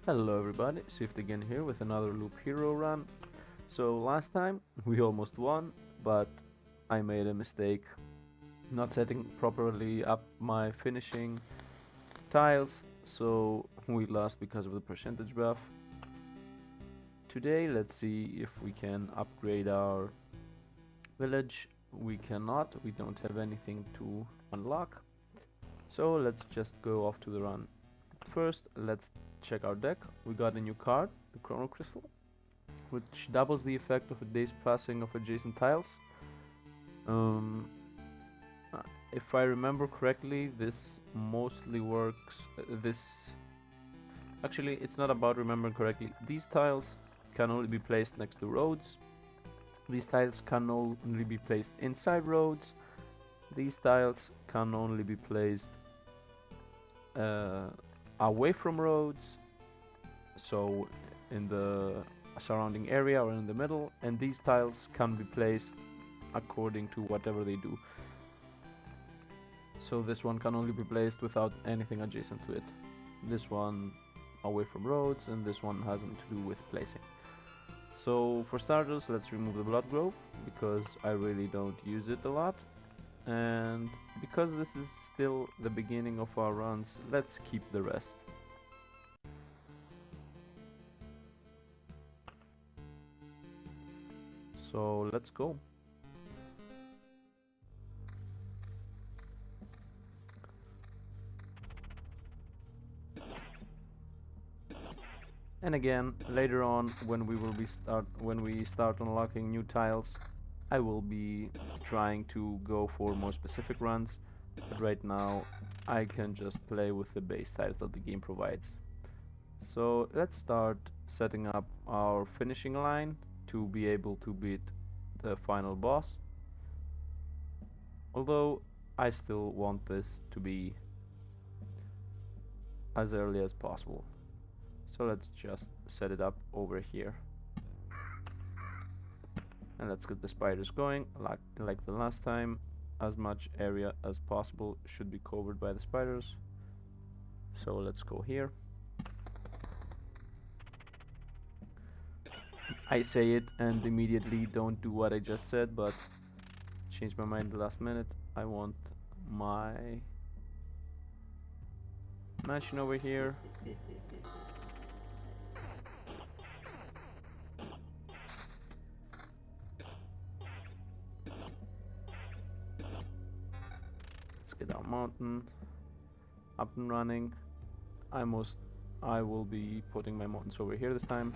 Hello everybody, Shift again here with another Loop Hero run. So last time we almost won, but I made a mistake not setting properly up my finishing tiles, so we lost because of the percentage buff. Today let's see if we can upgrade our village. We cannot, we don't have anything to unlock, so let's just go off to the run. First let's check our deck. We got a new card, the Chrono Crystal, which doubles the effect of a day's passing of adjacent tiles. If I remember correctly, this mostly works. Actually, it's not about remembering correctly. These tiles can only be placed next to roads. These tiles can only be placed inside roads. These tiles can only be placed away from roads, so in the surrounding area or in the middle, and these tiles can be placed according to whatever they do. So this one can only be placed without anything adjacent to it, this one away from roads, and this one has nothing to do with placing. So for starters, let's remove the Blood Grove, because I really don't use it a lot, and because this is still the beginning of our runs, let's keep the rest. So let's go. And again, later on, when we start unlocking new tiles, I will be trying to go for more specific runs, but right now I can just play with the base tiles that the game provides. So let's start setting up our finishing line to be able to beat the final boss. Although I still want this to be as early as possible. So let's just set it up over here. And let's get the spiders going, like the last time. As much area as possible should be covered by the spiders. So let's go here. I say it and immediately don't do what I just said, but changed my mind the last minute. I want my mansion over here. Let's get our mountain up and running. I will be putting my mountains over here this time.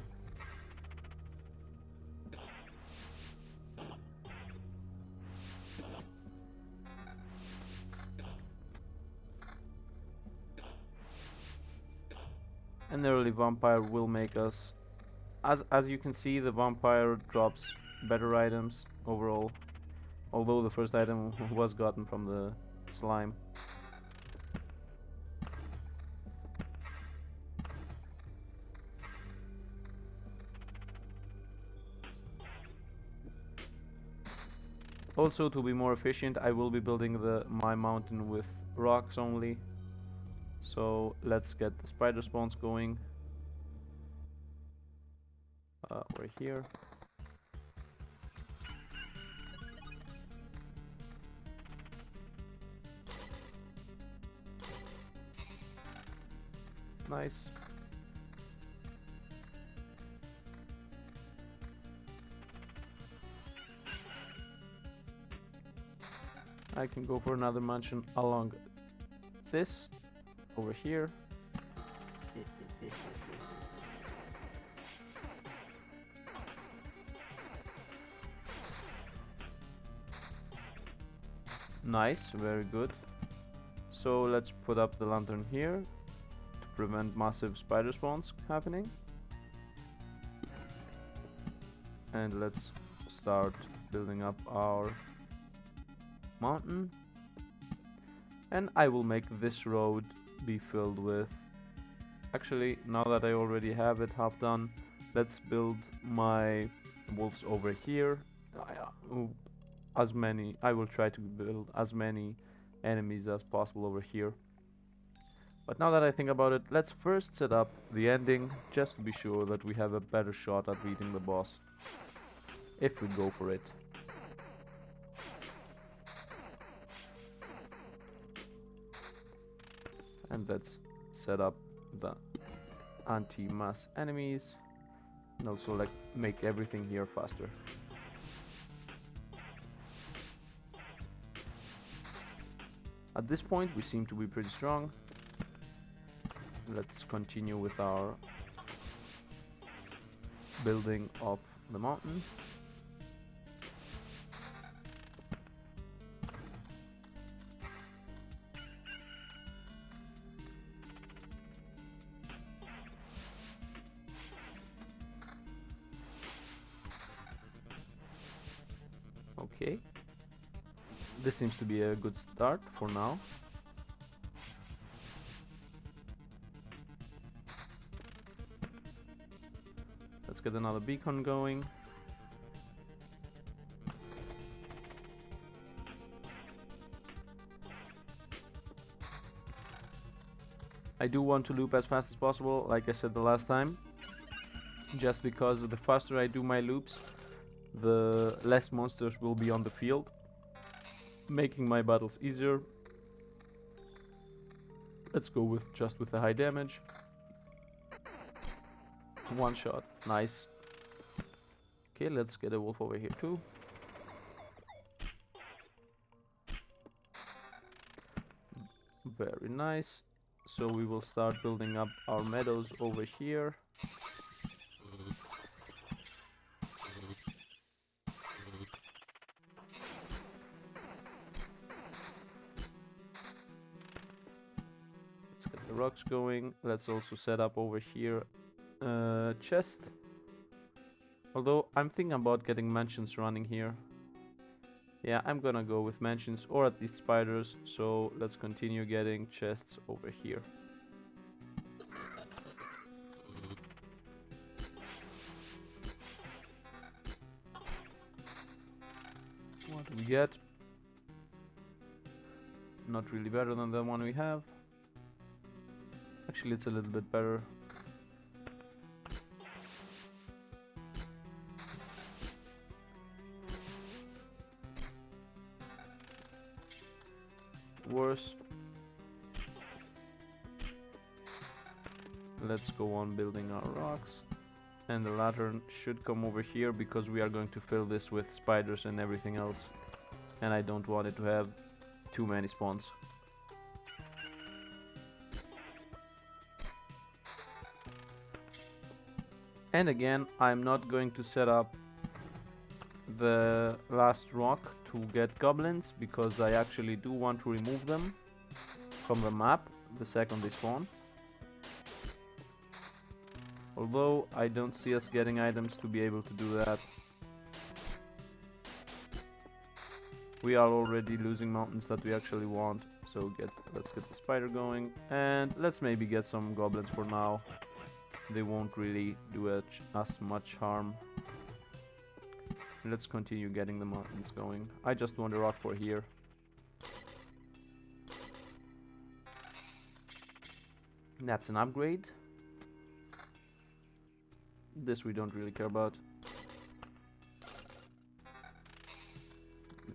An early vampire will make us, as you can see, the vampire drops better items overall, although the first item was gotten from the slime. Also, to be more efficient, I will be building my mountain with rocks only. So let's get the spider spawns going. We're here. Nice. I can go for another mansion along this over here. Nice, very good. So let's put up the lantern here to prevent massive spider spawns happening. And let's start building up our mountain. And I will make this road be filled with... Actually, now that I already have it half done, let's build my wolves over here. I will try to build as many enemies as possible over here. But now that I think about it, let's first set up the ending, just to be sure that we have a better shot at beating the boss, if we go for it. And let's set up the anti-mass enemies, and also like make everything here faster. At this point we seem to be pretty strong. Let's continue with our building of the mountain. Okay. This seems to be a good start for now. Let's get another beacon going. I do want to loop as fast as possible, like I said the last time, just because the faster I do my loops, the less monsters will be on the field, making my battles easier. Let's go with just with the high damage. One shot, nice. Okay, let's get a wolf over here too. Very nice. So we will start building up our meadows over here. Let's get the rocks going. Let's also set up over here chest. Although I'm thinking about getting mansions running here. Yeah, I'm gonna go with mansions or at least spiders. So let's continue getting chests over here. What do we get? Not really better than the one we have. Actually, it's a little bit better. Worse. Let's go on building our rocks. And the lantern should come over here because we are going to fill this with spiders and everything else. And I don't want it to have too many spawns. And again, I'm not going to set up the last rock to get goblins because I actually do want to remove them from the map the second they spawn. Although I don't see us getting items to be able to do that. We are already losing mountains that we actually want, so let's get the spider going, and let's maybe get some goblins for now. They won't really do us much harm. Let's continue getting the mountains going. I just want a rock for here. That's an upgrade. This we don't really care about.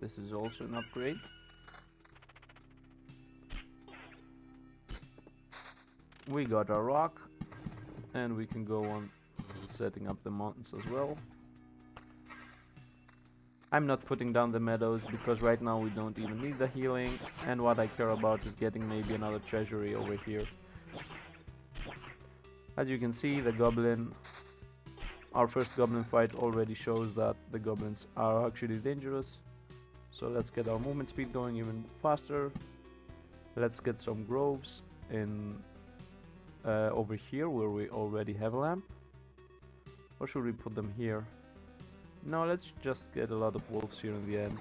This is also an upgrade. We got our rock, and we can go on setting up the mountains as well. I'm not putting down the meadows because right now we don't even need the healing, and what I care about is getting maybe another treasury over here. As you can see, our first goblin fight already shows that the goblins are actually dangerous. So let's get our movement speed going even faster. Let's get some groves in over here where we already have a lamp. Or should we put them here? No, let's just get a lot of wolves here in the end.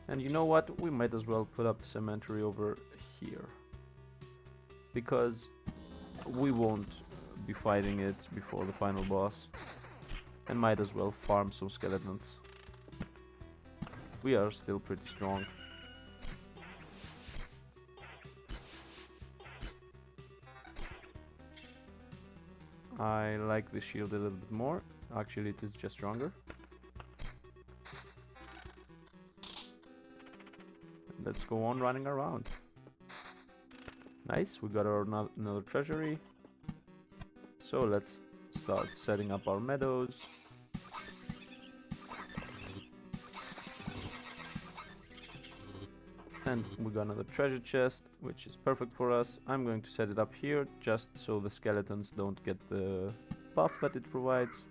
And you know what? We might as well put up the cemetery over here. Because we won't be fighting it before the final boss. And might as well farm some skeletons. we are still pretty strong. I like the shield a little bit more. Actually, it is just stronger. Let's go on running around. Nice, we got our another treasury. So let's start setting up our meadows. And we got another treasure chest, which is perfect for us. I'm going to set it up here, just so the skeletons don't get the buff that it provides.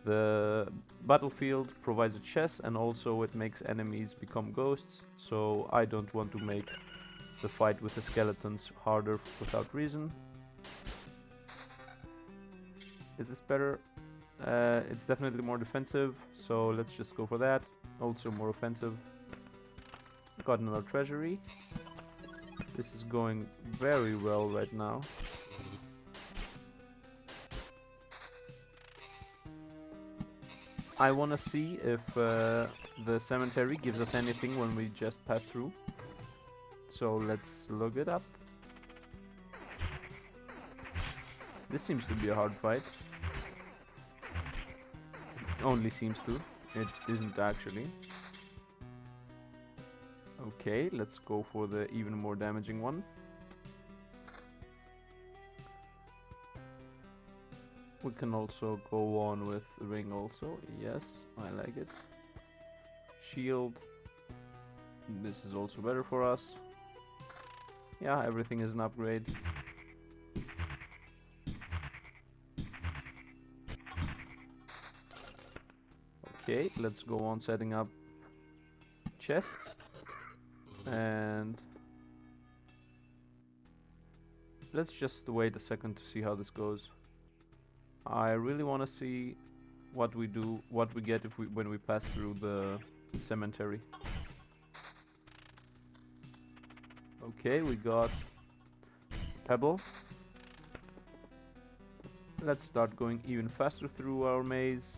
The battlefield provides a chest, and also it makes enemies become ghosts, so I don't want to make the fight with the skeletons harder without reason. Is this better? It's definitely more defensive, so let's just go for that. Also more offensive. Got another treasury. This is going very well right now. I want to see if the cemetery gives us anything when we just pass through. So let's look it up. This seems to be a hard fight. Only seems to. It isn't actually. Okay, let's go for the even more damaging one. We can also go on with ring also. Yes, I like it. Shield. This is also better for us. Yeah, everything is an upgrade. Okay, let's go on setting up chests. And let's just wait a second to see how this goes. I really want to see what we do, what we get if when we pass through the cemetery. Okay, we got pebble. Let's start going even faster through our maze.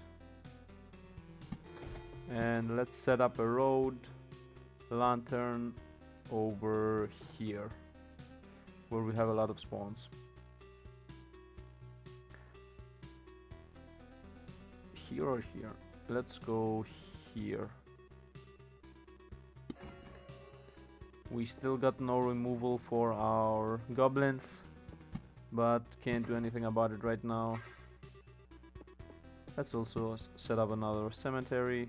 And let's set up a road, lantern over here, where we have a lot of spawns. Here or here? Let's go here. We still got no removal for our goblins, but can't do anything about it right now. Let's also set up another cemetery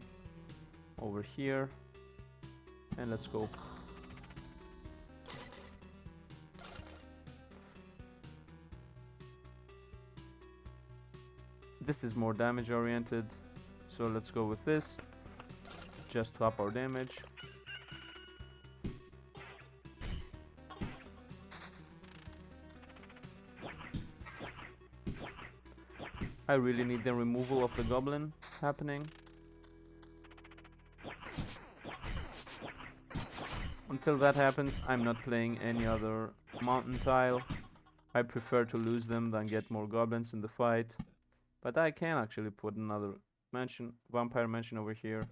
over here, and let's go. This is more damage oriented, so let's go with this, just to up our damage. I really need the removal of the goblin happening. Until that happens, I'm not playing any other mountain tile. I prefer to lose them than get more goblins in the fight. But I can actually put another mansion, vampire mansion over here.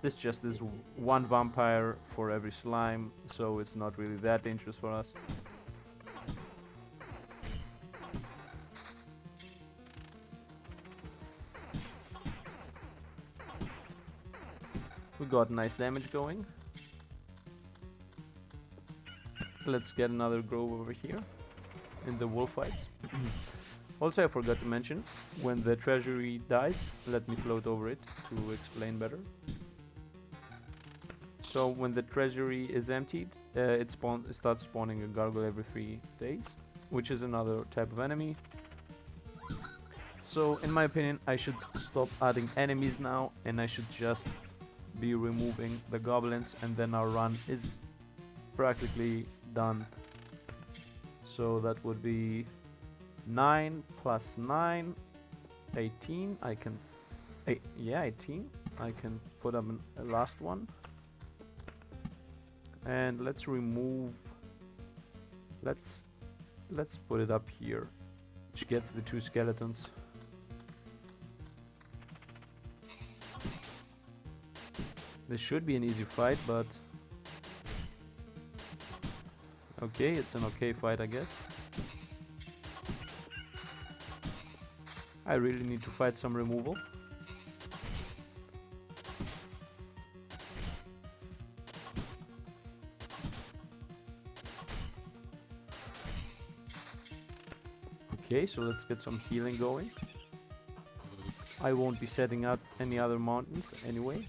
This just is one vampire for every slime, so it's not really that dangerous for us. We got nice damage going. Let's get another grove over here in the wolf fights. Also, I forgot to mention, when the treasury dies, let me float over it to explain better. So when the treasury is emptied, it starts spawning a gargoyle every 3 days, which is another type of enemy. So in my opinion, I should stop adding enemies now, and I should just be removing the goblins, and then our run is practically done. So that would be 9 plus 9, 18. I can, yeah, 18. I can put up a last one. And let's remove, let's put it up here, which gets the 2 skeletons. This should be an easy fight, but... Okay, it's an okay fight, I guess. I really need to fight some removal. Okay, so let's get some healing going. I won't be setting out any other mountains anyway.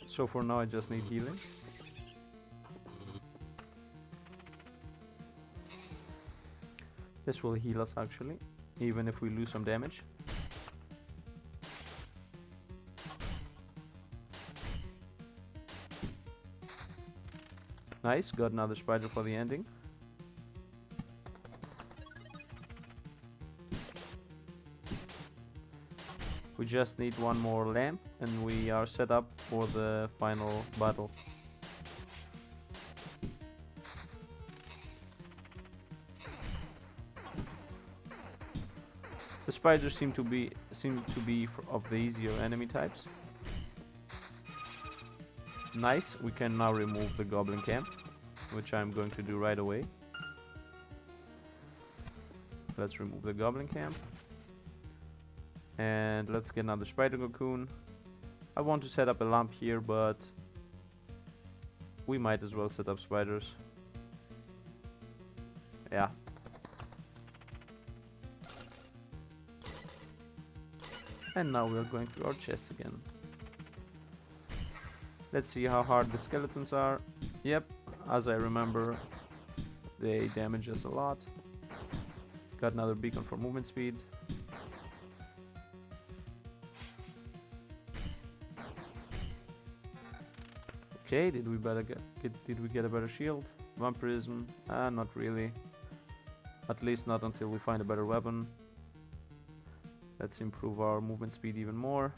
So for now I just need healing. This will heal us actually, even if we lose some damage. Nice, got another spider for the ending. We just need one more lamp and we are set up for the final battle. The spiders seem to be of the easier enemy types. Nice, we can now remove the goblin camp, which I'm going to do right away. Let's remove the goblin camp. And let's get another spider cocoon. I want to set up a lamp here, but we might as well set up spiders. Yeah. And now we're going through our chests again. Let's see how hard the skeletons are. Yep, as I remember, they damage us a lot. Got another beacon for movement speed. Okay, did we get a better shield? Vampirism? Not really. At least not until we find a better weapon. Let's improve our movement speed even more.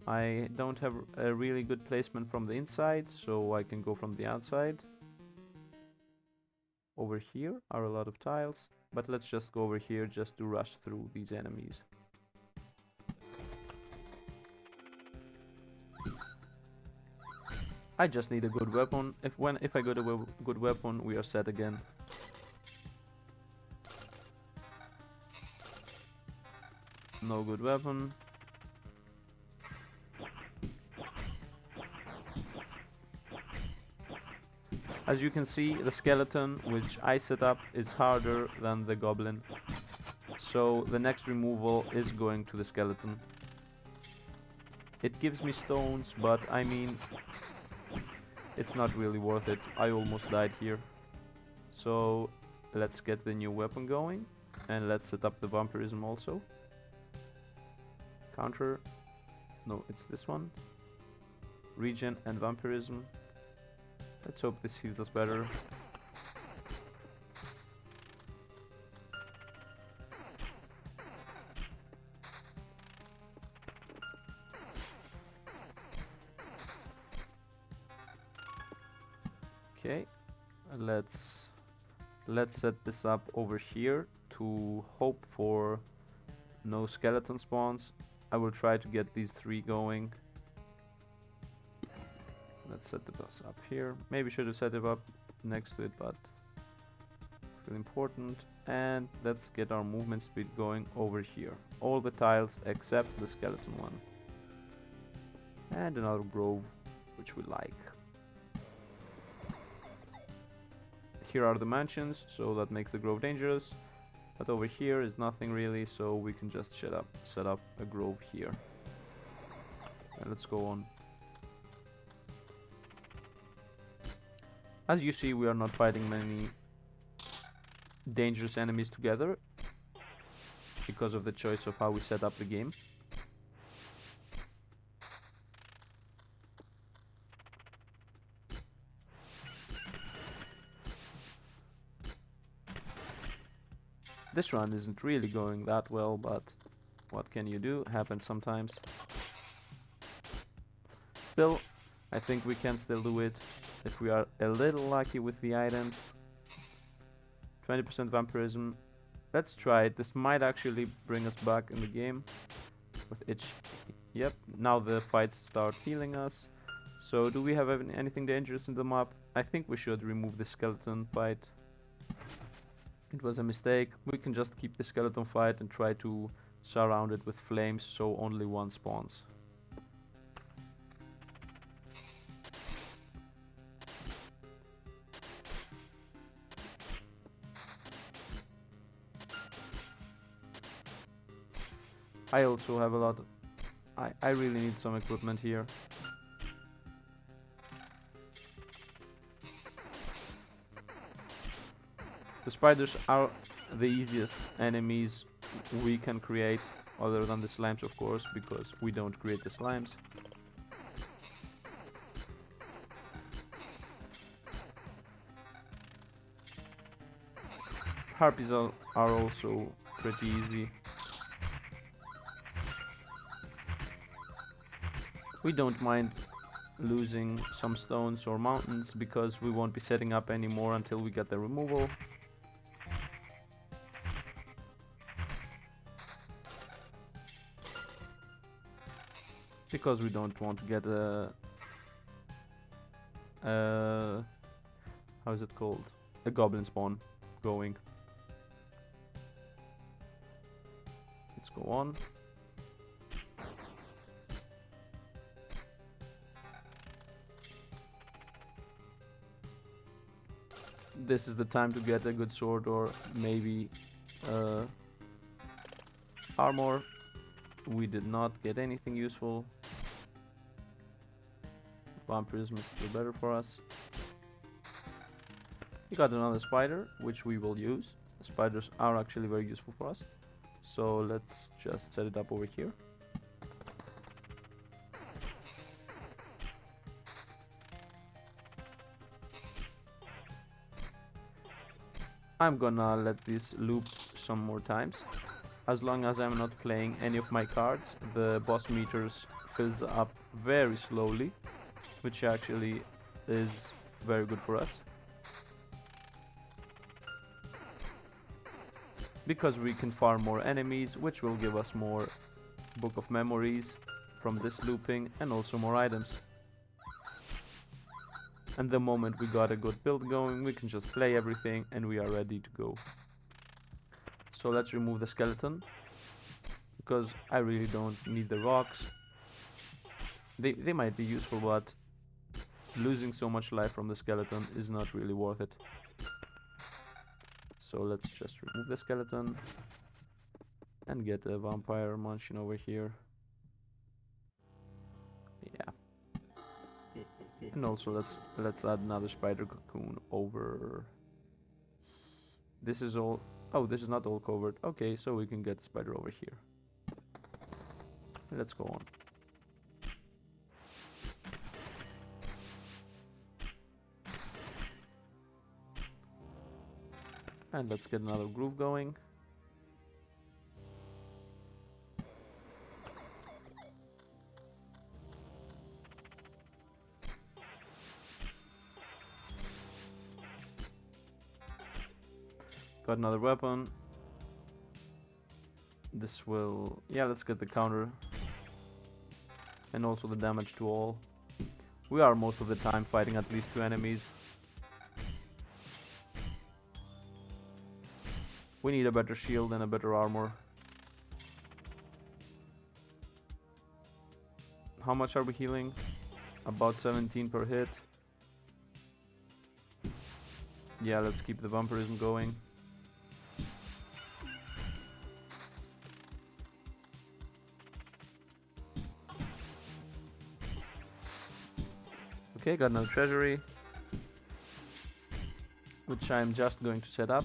I don't have a really good placement from the inside, so I can go from the outside. Over here are a lot of tiles, but let's just go over here just to rush through these enemies. I just need a good weapon. If I got a good weapon, we are set again. No good weapon. As you can see, the skeleton which I set up is harder than the goblin. So the next removal is going to the skeleton. It gives me stones, but I mean, it's not really worth it. I almost died here. So let's get the new weapon going. And let's set up the vampirism also. Counter. No, it's this one. Regen and vampirism. Let's hope this heals us better. Okay, let's set this up over here to hope for no skeleton spawns. I will try to get these 3 going. Let's set the bus up here. Maybe should have set it up next to it, but really important. And let's get our movement speed going over here. All the tiles except the skeleton one. And another grove, which we like. Here are the mansions, so that makes the grove dangerous. But over here is nothing really, so we can just set up a grove here. And let's go on. As you see, we are not fighting many dangerous enemies together because of the choice of how we set up the game. This run isn't really going that well, but what can you do? Happens sometimes. Still, I think we can still do it if we are a little lucky with the items. 20% vampirism. Let's try it. This might actually bring us back in the game with Yep, now the fights start healing us. So do we have anything dangerous in the map? I think we should remove the skeleton fight. It was a mistake. We can just keep the skeleton fight and try to surround it with flames so only one spawns. I also have a lot of... I really need some equipment here. The spiders are the easiest enemies we can create, other than the slimes of course, because we don't create the slimes. Harpies are also pretty easy. We don't mind losing some stones or mountains because we won't be setting up anymore until we get the removal. Because we don't want to get how is it called? A goblin spawn going. Let's go on. This is the time to get a good sword or maybe armor. We did not get anything useful. Vampirism is still better for us. We got another spider, which we will use. Spiders are actually very useful for us. So let's just set it up over here. I'm gonna let this loop some more times. As long as I'm not playing any of my cards, the boss meters fills up very slowly, which actually is very good for us. Because we can farm more enemies, which will give us more Book of Memories from this looping and also more items. And the moment we got a good build going, we can just play everything and we are ready to go. So let's remove the skeleton, because I really don't need the rocks. They might be useful, but losing so much life from the skeleton is not really worth it. So let's just remove the skeleton and get a vampire munchkin over here. Yeah. And also let's add another spider cocoon over. This is all. Oh, this is not all covered. Okay, so we can get the spider over here. Let's go on. And let's get another groove going. Got another weapon. This will... yeah, let's get the counter. And also the damage to all. We are most of the time fighting at least 2 enemies. We need a better shield and a better armor. How much are we healing? About 17 per hit. Yeah, let's keep the vampirism going. Okay, got another treasury, which I'm just going to set up.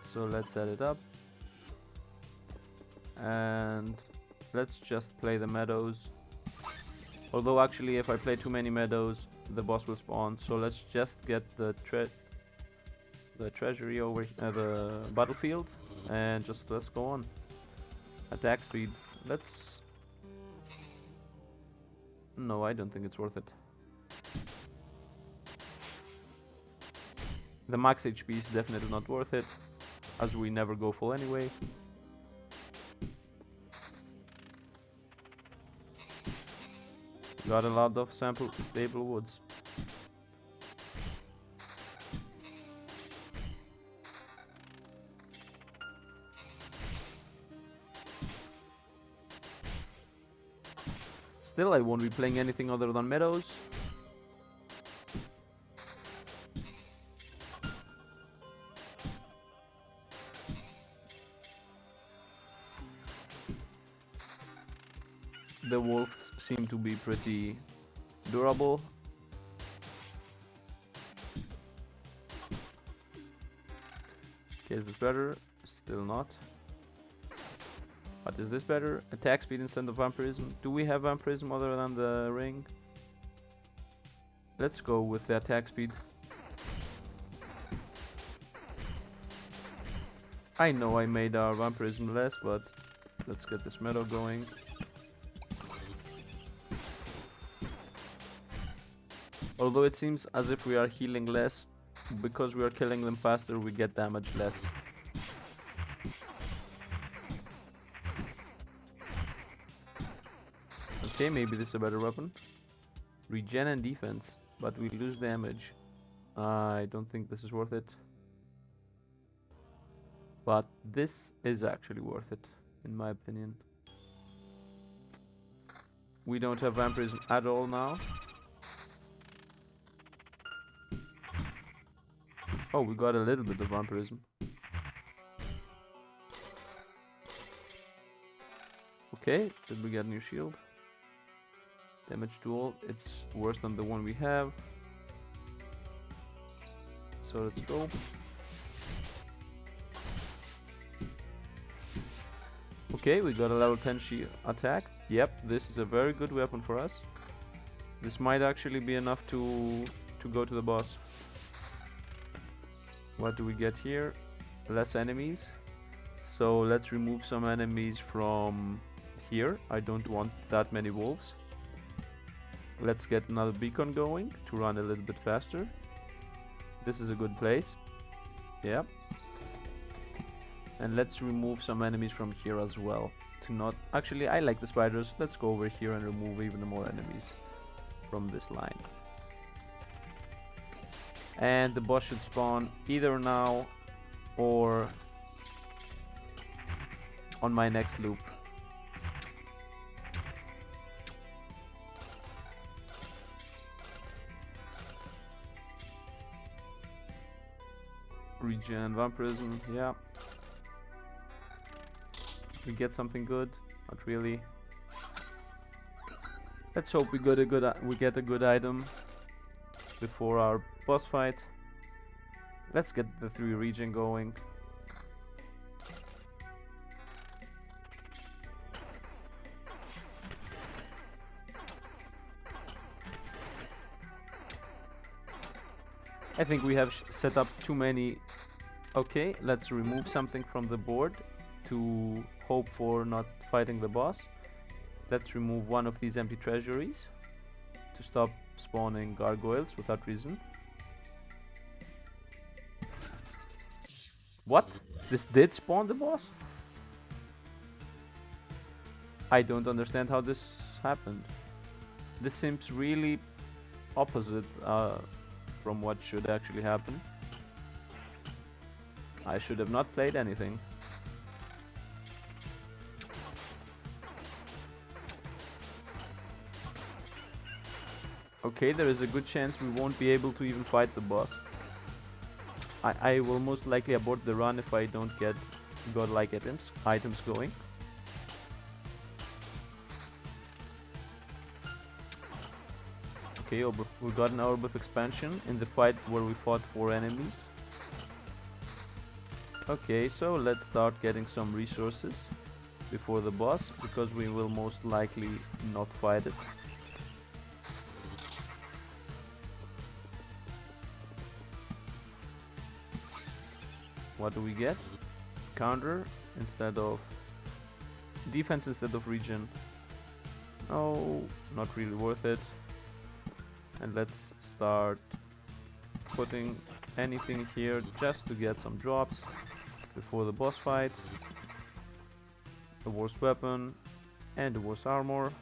So let's set it up. And let's just play the meadows. Although actually if I play too many meadows, the boss will spawn. So let's just get the treasury over the battlefield and just let's go on. Attack speed. Let's... no, I don't think it's worth it. The max HP is definitely not worth it, as we never go full anyway. Got a lot of stable woods. Still, I won't be playing anything other than meadows. The wolves seem to be pretty durable. Okay, is this better? Still not. But is this better? Attack speed instead of vampirism. Do we have vampirism other than the ring? Let's go with the attack speed. I know I made our vampirism less, but let's get this meadow going. Although it seems as if we are healing less, because we are killing them faster, we get damage less. Okay, maybe this is a better weapon. Regen and defense, but we lose damage. I don't think this is worth it. But this is actually worth it, in my opinion. We don't have vampirism at all now. Oh, we got a little bit of vampirism. Okay, did we get a new shield? Damage to all, it's worse than the one we have. So let's go. Okay, we got a level 10 shield attack. Yep, this is a very good weapon for us. This might actually be enough to go to the boss. What do we get here? Less enemies. So let's remove some enemies from here. I don't want that many wolves. Let's get another beacon going to run a little bit faster. This is a good place. Yeah. And let's remove some enemies from here as well. To not... Actually, I like the spiders. Let's go over here and remove even more enemies from this line. And the boss should spawn either now or on my next loop. Regen vampirism, yeah. We get something good, not really. Let's hope we get a good item before our boss fight. Let's get the 3 regen going. I think we have set up too many. Okay, let's remove something from the board to hope for not fighting the boss. Let's remove one of these empty treasuries to stop spawning gargoyles without reason. What? This did spawn the boss? I don't understand how this happened. This seems really opposite from what should actually happen. I should have not played anything. Okay, there is a good chance we won't be able to even fight the boss. I will most likely abort the run if I don't get godlike items going. Okay, we got an orb of expansion in the fight where we fought 4 enemies. Okay, so let's start getting some resources before the boss, because we will most likely not fight it. What do we get? Counter instead of defense instead of regen. No, not really worth it. And let's start putting anything here just to get some drops before the boss fight. The worst weapon and the worst armor.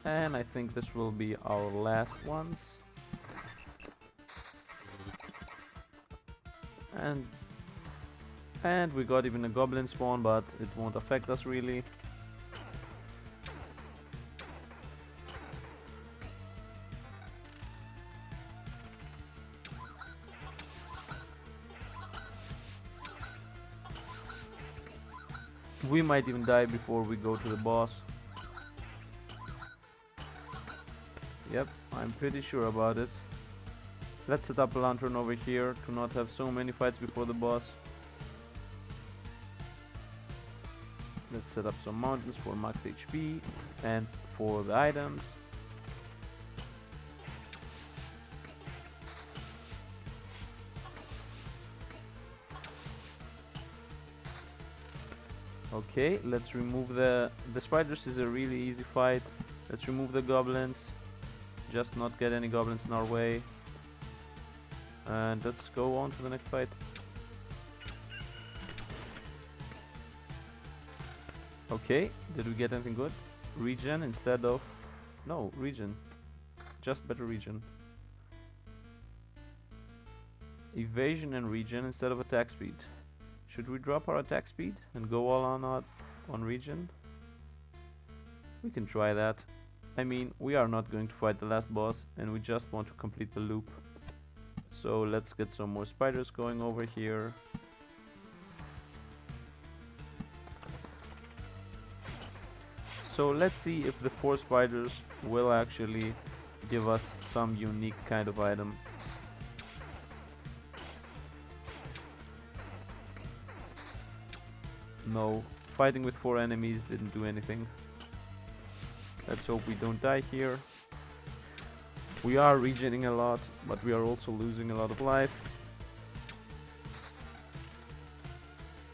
And I think this will be our last ones. And we got even a goblin spawn, but it won't affect us really. We might even die before we go to the boss. Yep, I'm pretty sure about it. Let's set up a lantern over here to not have so many fights before the boss. Let's set up some mountains for max HP and for the items. Okay, let's remove the spiders is a really easy fight. Let's remove the goblins. Just not get any goblins in our way. And let's go on to the next fight. Okay, did we get anything good? Regen instead of... No, regen. Just better regen. Evasion and regen instead of attack speed. Should we drop our attack speed and go all on regen? We can try that. I mean, we are not going to fight the last boss and we just want to complete the loop. So let's get some more spiders going over here. So let's see if the 4 spiders will actually give us some unique kind of item. No, fighting with 4 enemies didn't do anything. Let's hope we don't die here. We are regening a lot, but we are also losing a lot of life.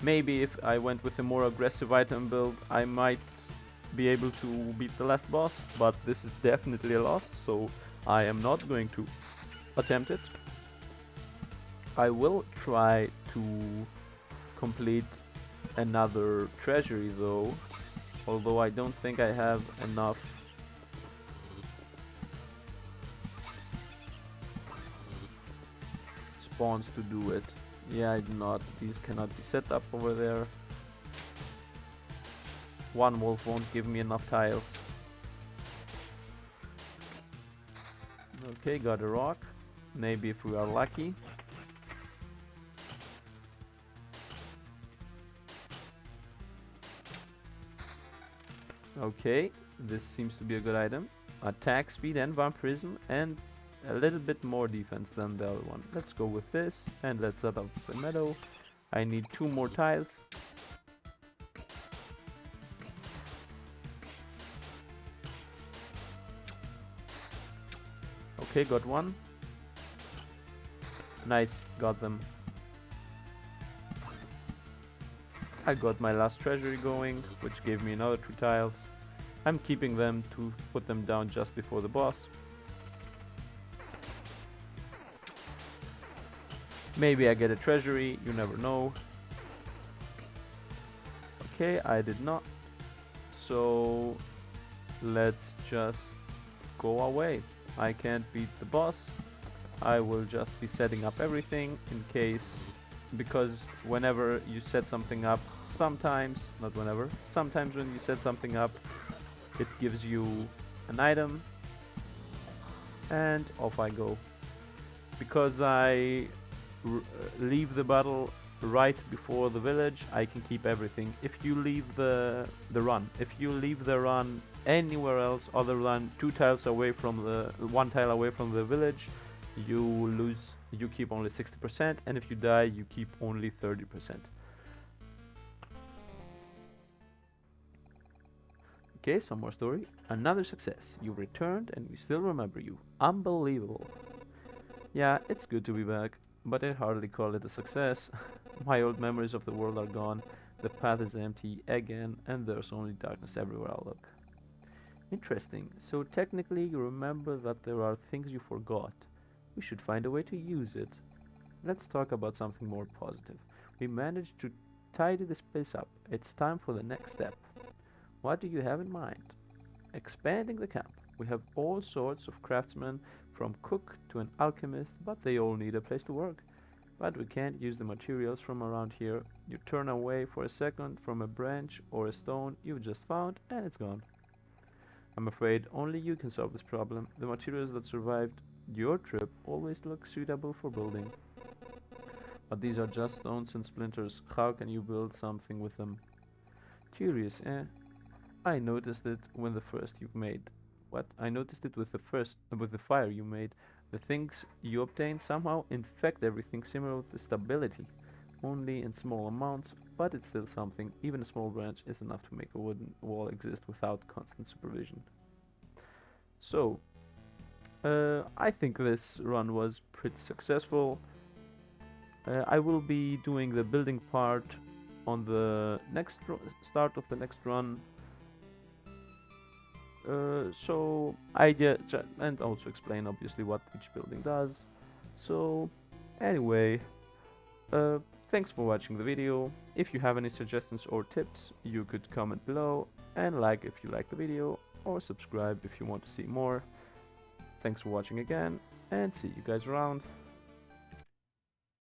Maybe if I went with a more aggressive item build, I might be able to beat the last boss, but this is definitely a loss, so I am not going to attempt it. I will try to complete another treasury though, although I don't think I have enough spawns to do it. Yeah, I do not. These cannot be set up over there. One wolf won't give me enough tiles. Okay, got a rock. Maybe if we are lucky. Okay, this seems to be a good item. Attack speed and vampirism and a little bit more defense than the other one. Let's go with this and let's set up the meadow. I need 2 more tiles. Okay, got 1. Nice, got them. I got my last treasury going, which gave me another 2 tiles. I'm keeping them to put them down just before the boss. Maybe I get a treasury, you never know. Okay, I did not. So let's just go away. I can't beat the boss. I will just be setting up everything in case, because whenever you set something up, sometimes, not whenever, sometimes when you set something up, it gives you an item, and off I go. Because I leave the battle right before the village, I can keep everything. If you leave the run anywhere else other than 2 tiles away from the 1 tile away from the village, you keep only 60%, and if you die you keep only 30%. Okay, some more story. Another success. You returned and we still remember you. Unbelievable. Yeah, it's good to be back, but I'd hardly call it a success. My old memories of the world are gone, the path is empty again, and there's only darkness everywhere I look. Interesting. So technically you remember that there are things you forgot. We should find a way to use it. Let's talk about something more positive. We managed to tidy this place up. It's time for the next step. What do you have in mind? Expanding the camp. We have all sorts of craftsmen, from cook to an alchemist, but they all need a place to work. But we can't use the materials from around here. You turn away for a second from a branch or a stone you've just found and it's gone. I'm afraid only you can solve this problem. The materials that survived your trip always look suitable for building. But these are just stones and splinters. How can you build something with them? Curious, eh? I noticed it when the first you made. What? I noticed it with the fire you made. The things you obtain somehow infect everything similar with the stability. Only in small amounts, but it's still something. Even a small branch is enough to make a wooden wall exist without constant supervision. So, I think this run was pretty successful. I will be doing the building part on the next start of the next run. So I just and also explain obviously what each building does. So anyway, uh, thanks for watching the video. If you have any suggestions or tips, you could comment below and like if you like the video or subscribe if you want to see more. Thanks for watching again and see you guys around.